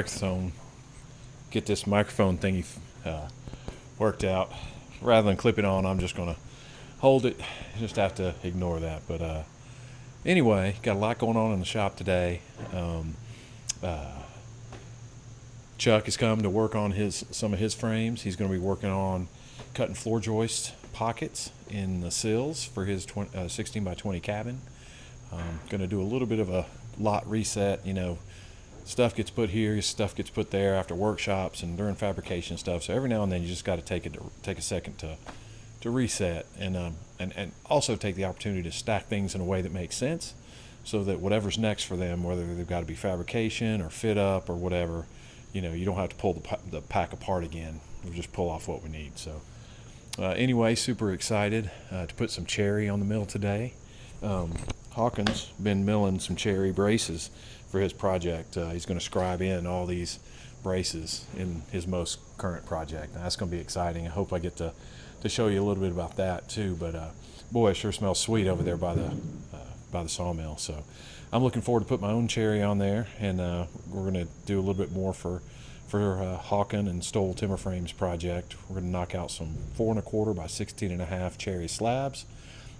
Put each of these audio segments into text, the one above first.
microphone, get this microphone thingy worked out. Rather than clip it on, I'm just gonna hold it. Just have to ignore that. But anyway, got a lot going on in the shop today. Chuck has come to work on some of his frames. He's going to be working on cutting floor joist pockets in the sills for his 16 by 20 cabin. Going to do a little bit of a lot reset. You know, stuff gets put here, stuff gets put there after workshops and during fabrication stuff. So every now and then you just got to take a second to reset and also take the opportunity to stack things in a way that makes sense, so that whatever's next for them, whether they've got to be fabrication or fit up or whatever, you know, you don't have to pull the pack apart again. We'll just pull off what we need. So anyway, super excited to put some cherry on the mill today. Hawkins been milling some cherry braces for his project. He's going to scribe in all these braces in his most current project. Now, that's going to be exciting. I hope I get to show you a little bit about that too. But boy, it sure smells sweet over there by the sawmill. So I'm looking forward to put my own cherry on there, and we're going to do a little bit more for Hawkins and Stowell Timber Frames project. We're going to knock out some 4 1/4 by 16.5 cherry slabs.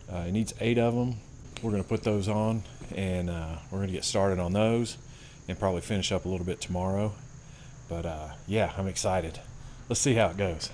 It needs 8 of them. We're going to put those on, and we're going to get started on those and probably finish up a little bit tomorrow. But yeah, I'm excited. Let's see how it goes.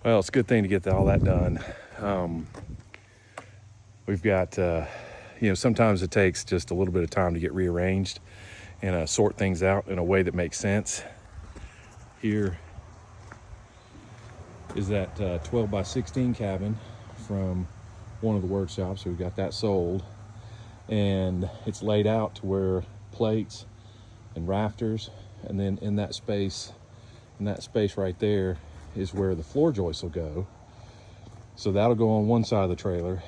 Well, it's a good thing to get all that done. We've got, you know, sometimes it takes just a little bit of time to get rearranged and sort things out in a way that makes sense. Here is that 12 by 16 cabin from one of the workshops. We've got that sold, and it's laid out to where plates and rafters, and then in that space right there is where the floor joists will go. So that'll go on one side of the trailer,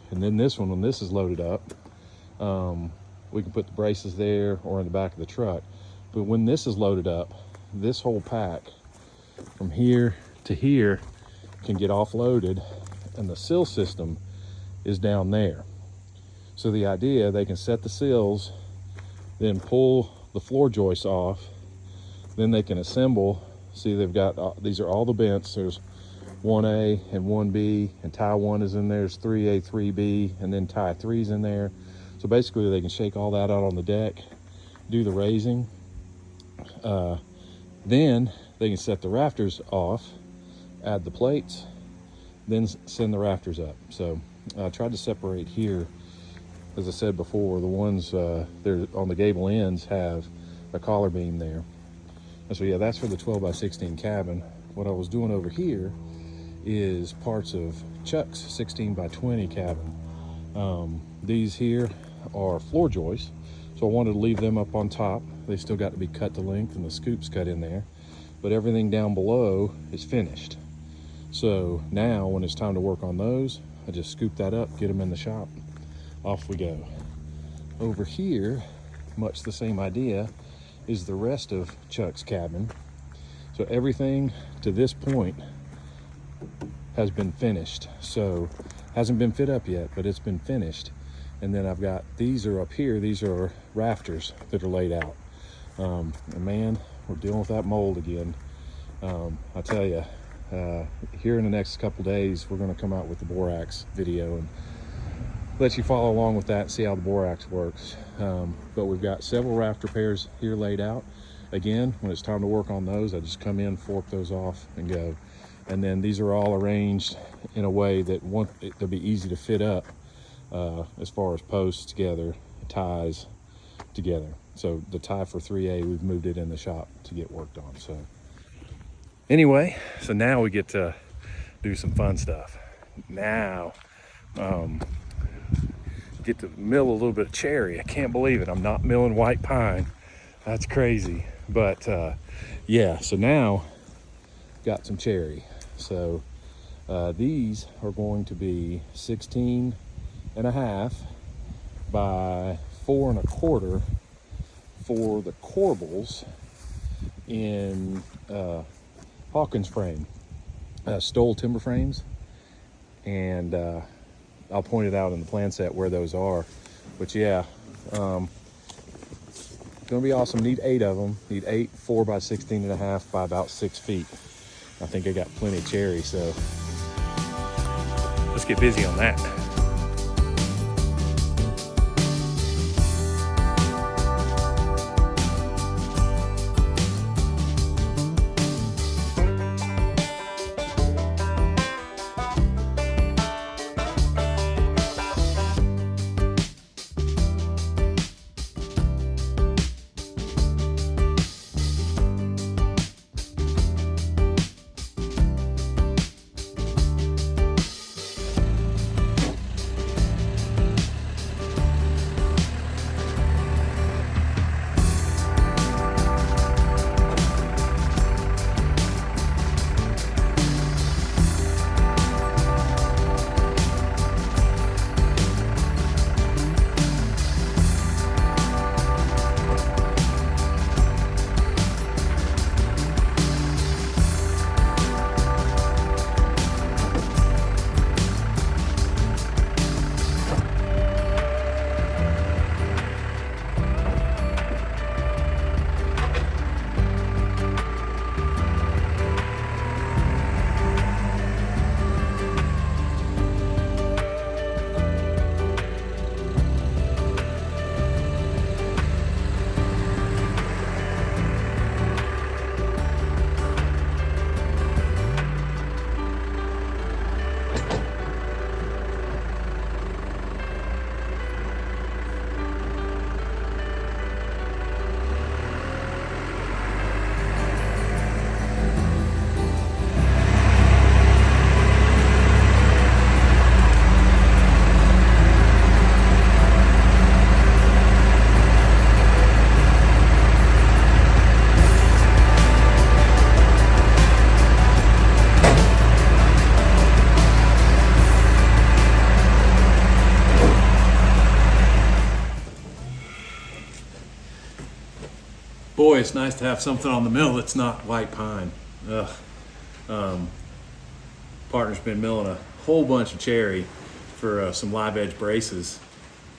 and then this one, when this is loaded up, we can put the braces there or in the back of the truck. But when this is loaded up, this whole pack from here to here can get offloaded, and the sill system is down there. So the idea, they can set the sills, then pull the floor joists off, then they can assemble. See, they've got, these are all the bents. There's 1A and 1B, and tie 1 is in there. There's 3A, 3B, and then tie 3's in there. So basically they can shake all that out on the deck, do the raising. Then they can set the rafters off, add the plates, then send the rafters up. So I tried to separate here. As I said before, the ones they're on the gable ends have a collar beam there. And so yeah, that's for the 12 by 16 cabin. What I was doing over here is parts of Chuck's 16 by 20 cabin. These here are floor joists, so I wanted to leave them up on top. They still got to be cut to length and the scoops cut in there, but everything down below is finished. So now when it's time to work on those, I just scoop that up, get them in the shop, off we go. Over here, much the same idea, is the rest of Chuck's cabin. So everything to this point has been finished. So hasn't been fit up yet, but it's been finished. And then I've got, these are up here, these are rafters that are laid out. And man, we're dealing with that mold again. I tell you, here in the next couple days, we're gonna come out with the borax video and let you follow along with that and see how the borax works. But we've got several rafter pairs here laid out. Again, when it's time to work on those, I just come in, fork those off and go. And then these are all arranged in a way that they'll be easy to fit up as far as posts together, ties together. So the tie for 3A, we've moved it in the shop to get worked on. So anyway, so now we get to do some fun stuff. Now, get to mill a little bit of cherry. I can't believe it. I'm not milling white pine. That's crazy. But yeah, so now got some cherry. So these are going to be 16 and a half by 4 1/4 for the corbels in Hawkins frame, Stowell Timber Frames. And I'll point it out in the plan set where those are. But yeah, gonna be awesome. Need 8 of them. Need 8 4 by 16 and a half by about 6 feet. I think I got plenty of cherry, so let's get busy on that. Boy, it's nice to have something on the mill that's not white pine. Partner's been milling a whole bunch of cherry for some live edge braces.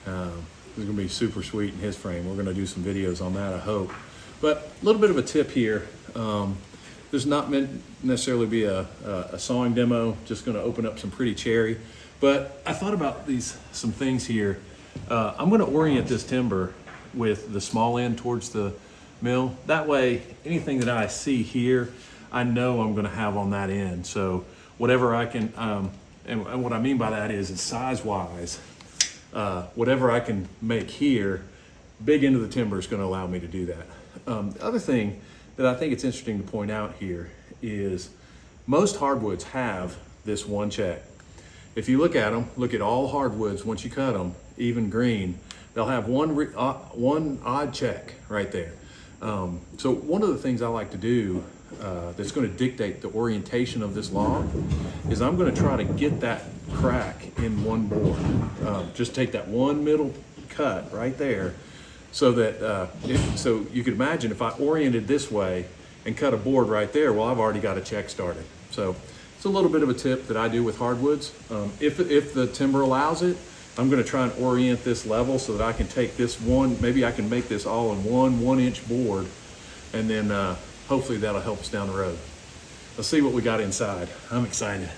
It's gonna be super sweet in his frame. We're gonna do some videos on that, I hope. But a little bit of a tip here. There's not meant necessarily be a sawing demo, just gonna open up some pretty cherry. But I thought about some things here. I'm gonna orient this timber with the small end towards the mill. That way, anything that I see here, I know I'm gonna have on that end. So whatever I can, and what I mean by that is size-wise, whatever I can make here, big end of the timber is gonna allow me to do that. The other thing that I think it's interesting to point out here is most hardwoods have this one check. If you look at them, look at all hardwoods, once you cut them, even green, they'll have one odd check right there. So one of the things I like to do that's going to dictate the orientation of this log is I'm going to try to get that crack in one board. Just take that one middle cut right there, so that so you could imagine if I oriented this way and cut a board right there, well, I've already got a check started. So it's a little bit of a tip that I do with hardwoods. If the timber allows it, I'm going to try and orient this level so that I can take this one, maybe I can make this all in one 1-inch board, and then hopefully that'll help us down the road. Let's see what we got inside. I'm excited.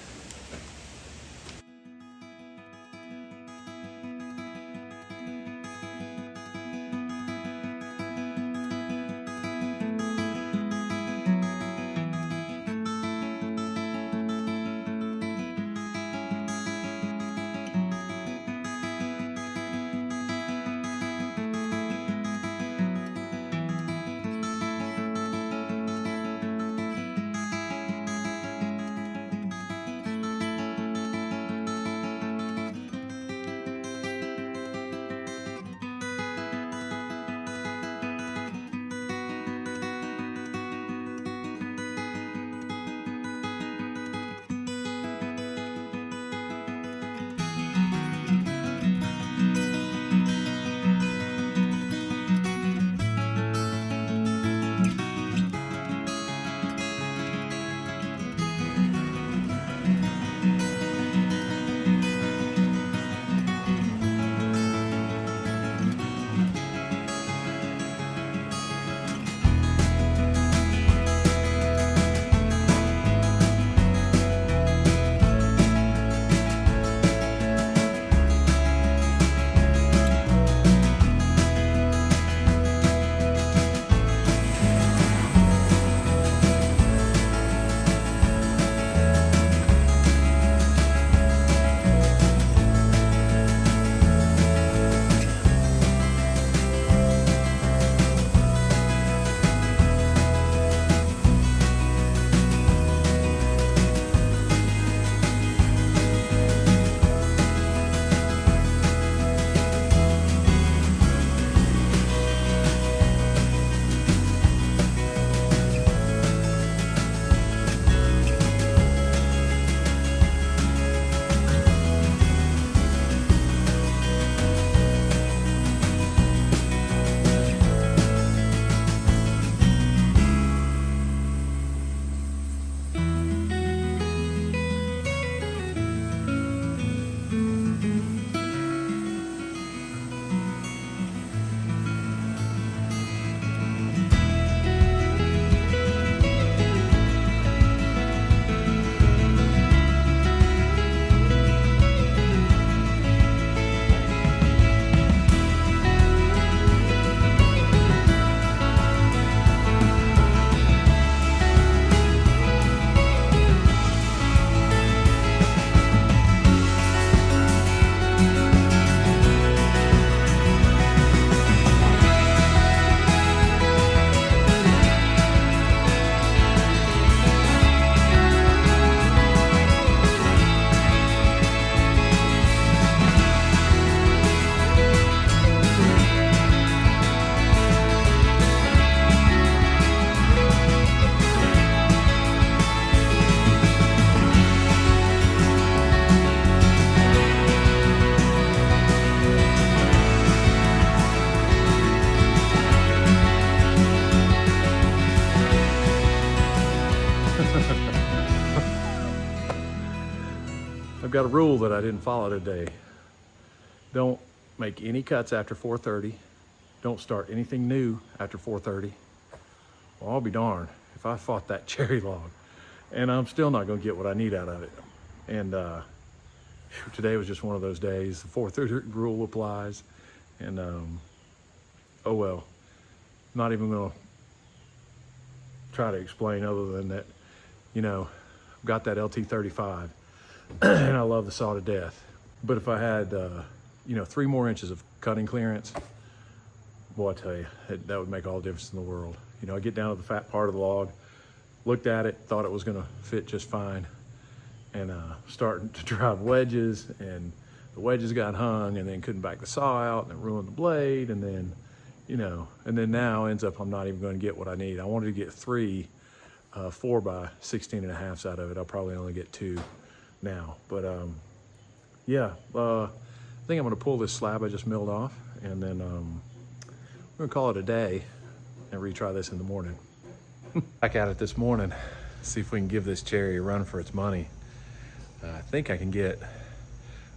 I've got a rule that I didn't follow today. Don't make any cuts after 4:30. Don't start anything new after 4:30. Well, I'll be darned if I fought that cherry log, and I'm still not gonna get what I need out of it. And today was just one of those days. The 4:30 rule applies, and oh well. Not even gonna try to explain other than that, you know, I've got that LT35 and I love the saw to death. But if I had, you know, 3 more inches of cutting clearance, boy, I tell you, that would make all the difference in the world. You know, I get down to the fat part of the log, looked at it, thought it was gonna fit just fine, and starting to drive wedges, and the wedges got hung, and then couldn't back the saw out, and it ruined the blade, and then, you know, and then now ends up I'm not even gonna get what I need. I wanted to get 3 4 by 16.5s out of it. I'll probably only get 2 now, but yeah, I think I'm gonna pull this slab I just milled off, and then we're gonna call it a day and retry this in the morning. Back at it this morning, see if we can give this cherry a run for its money. I think I can get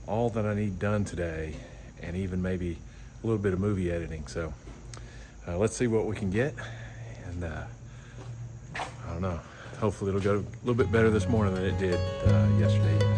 all that I need done today, and even maybe a little bit of movie editing. So let's see what we can get, and I don't know, hopefully it'll go a little bit better this morning than it did yesterday evening.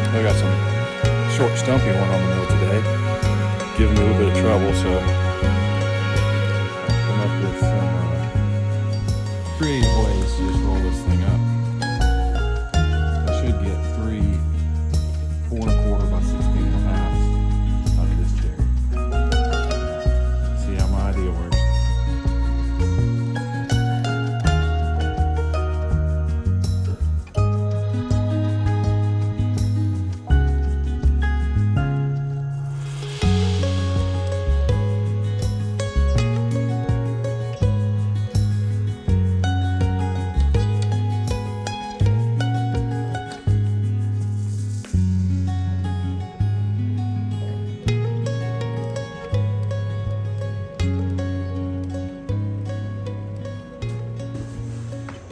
I got some short stumpy one on the mill today, giving me a little bit of trouble, so I'll come up with some creative ways to just roll this thing up. I should get 3 4 1/4 by 16.5 out of this cherry. See how my idea works.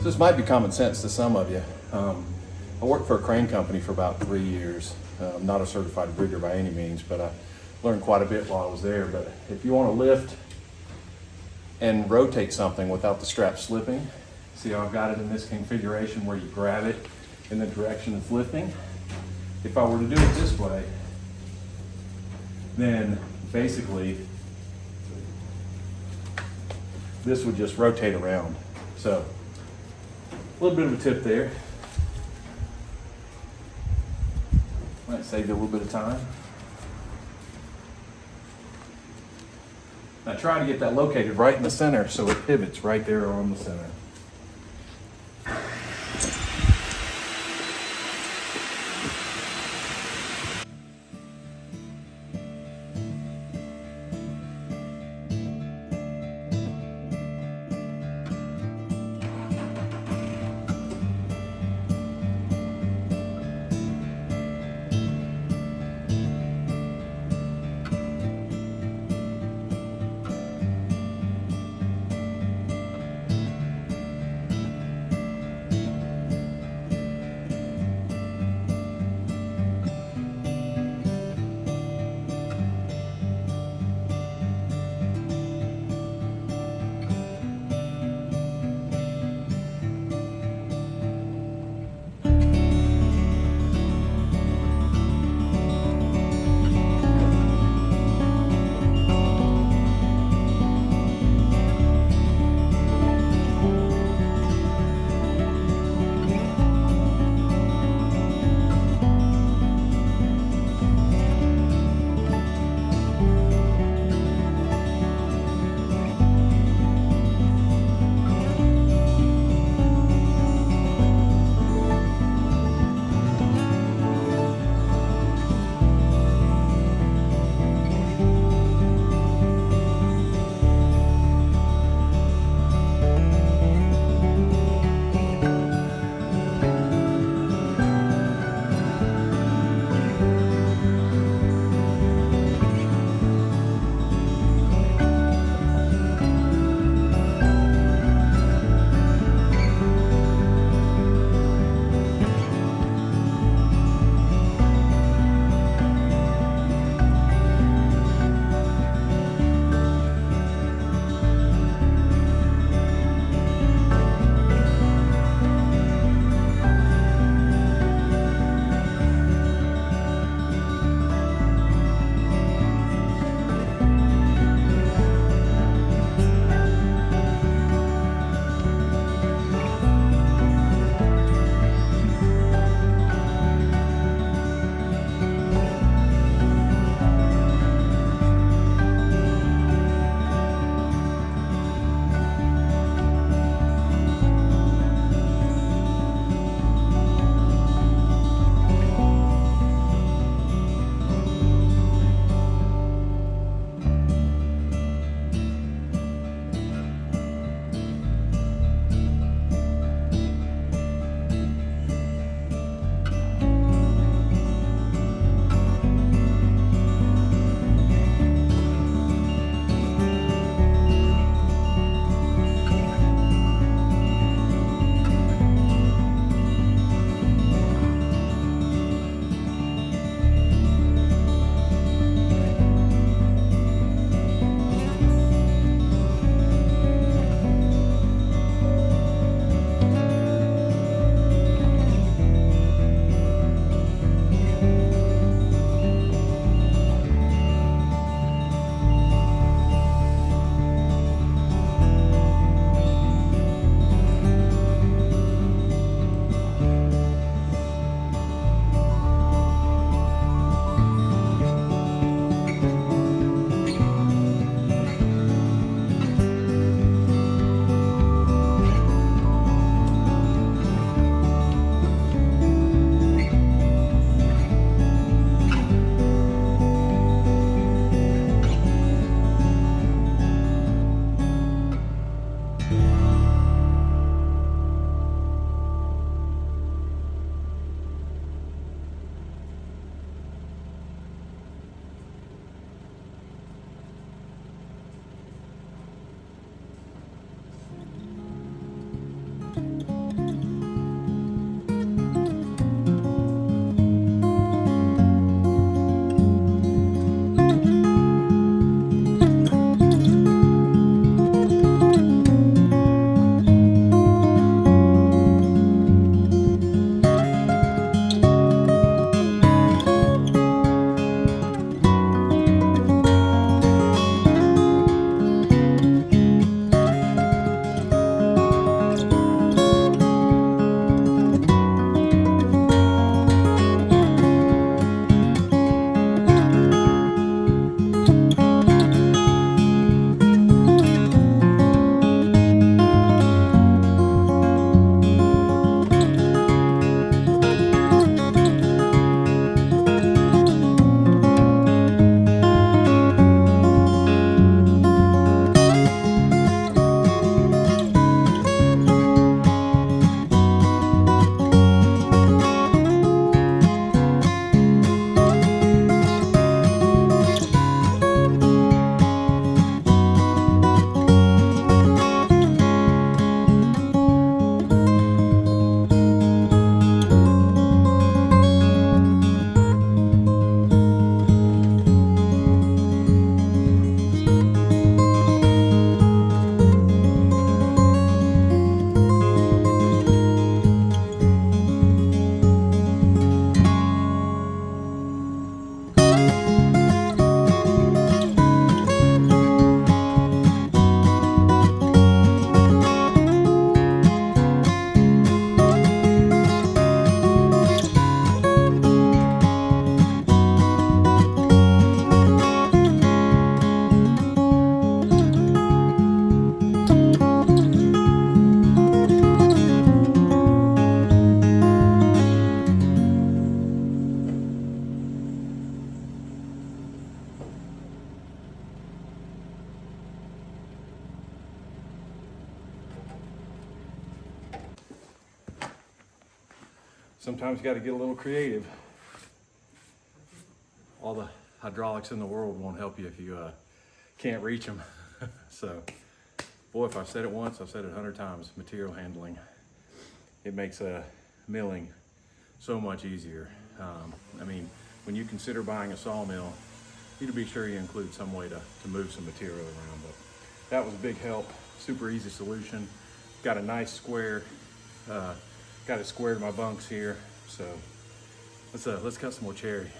This might be common sense to some of you. I worked for a crane company for about 3 years. I'm not a certified rigger by any means, but I learned quite a bit while I was there. But if you want to lift and rotate something without the strap slipping, see how I've got it in this configuration where you grab it in the direction it's lifting. If I were to do it this way, then basically this would just rotate around. So a little bit of a tip there. Might save you a little bit of time. Now try to get that located right in the center so it pivots right there on the center. sometimes you got to get a little creative. All the hydraulics in the world won't help you if you can't reach them. So, boy, if I've said it once, I've said it 100 times, material handling. It makes milling so much easier. I mean, when you consider buying a sawmill, you need to be sure you include some way to move some material around. But that was a big help, super easy solution. Got a nice square, got it squared my bunks here. So let's cut some more cherry.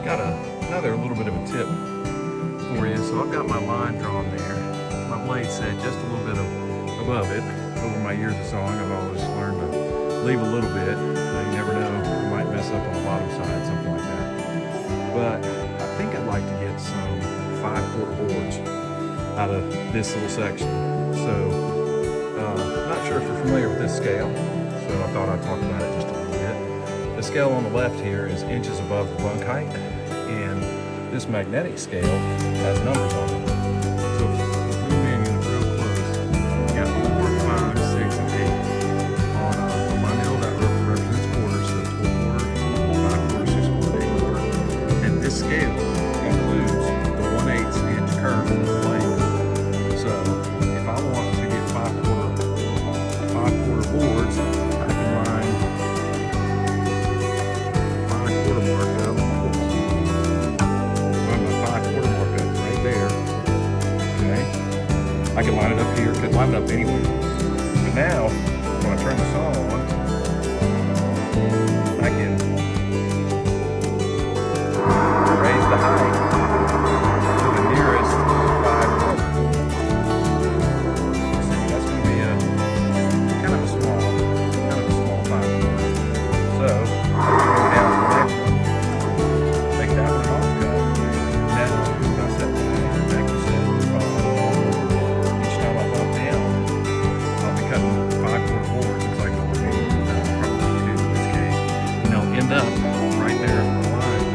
Got another little bit of a tip for you. So I've got my line drawn there. My blade set just a little bit above it. Over my years of sawing, I've always learned to leave a little bit. You never know, you might mess up on the bottom side, something like that. But I think I'd like to get some 5/4 boards out of this little section. So, not sure if you're familiar with this scale, so I thought I'd talk about it just a little bit. The scale on the left here is inches above the bunk height, and this magnetic scale has numbers on it. So if we zoom in real close, you got 4, 5, 6, and 8. On my mill, that represents quarters, so it's 4/4, 5/4, 6/4, 8/4. And this scale includes the 1/8 inch curve in the blade. So if I want to get 5/4 boards, I can line 5/4 mark up. Line my 5/4 mark up right there. Okay. I can line it up here, could line it up anywhere. But now, when I turn the saw on, I can raise the height to the nearest 5/4. See, that's going to be kind of a small 5/4. So, I'll go down to the next one, make that one off cut. Now, when I set the neck set, each time I bump down, I'll be cutting 5/4 boards. It's like probably 2 in this case. And they'll end up right there on the line.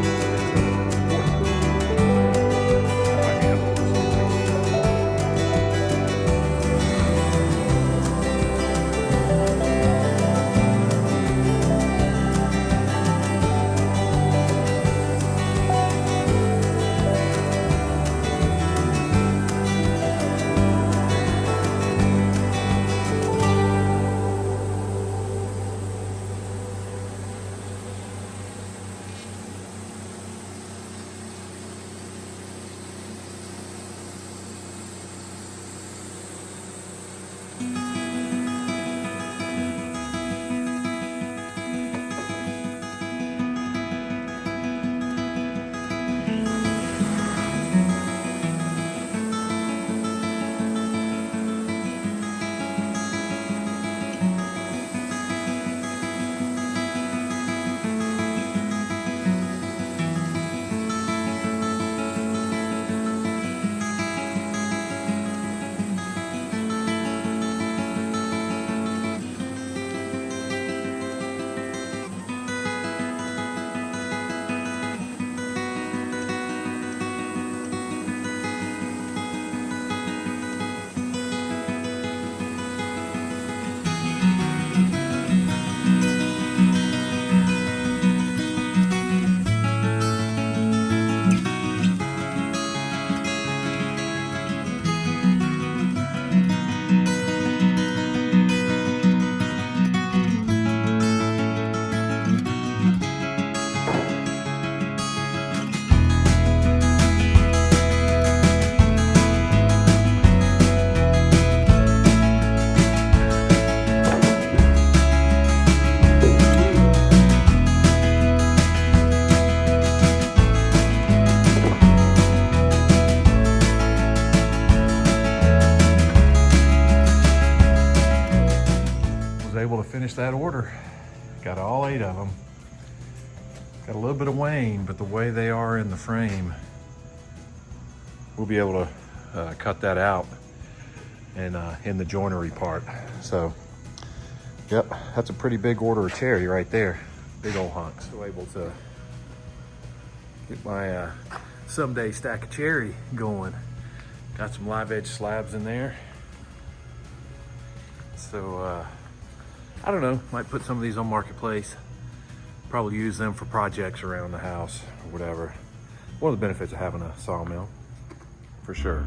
finished that order. Got all 8 of them. Got a little bit of wane, but the way they are in the frame, we'll be able to cut that out and in the joinery part. So, yep, that's a pretty big order of cherry right there. Big old hunks. So able to get my someday stack of cherry going. Got some live edge slabs in there. So, I don't know, might put some of these on Marketplace. Probably use them for projects around the house or whatever. One of the benefits of having a sawmill, for sure.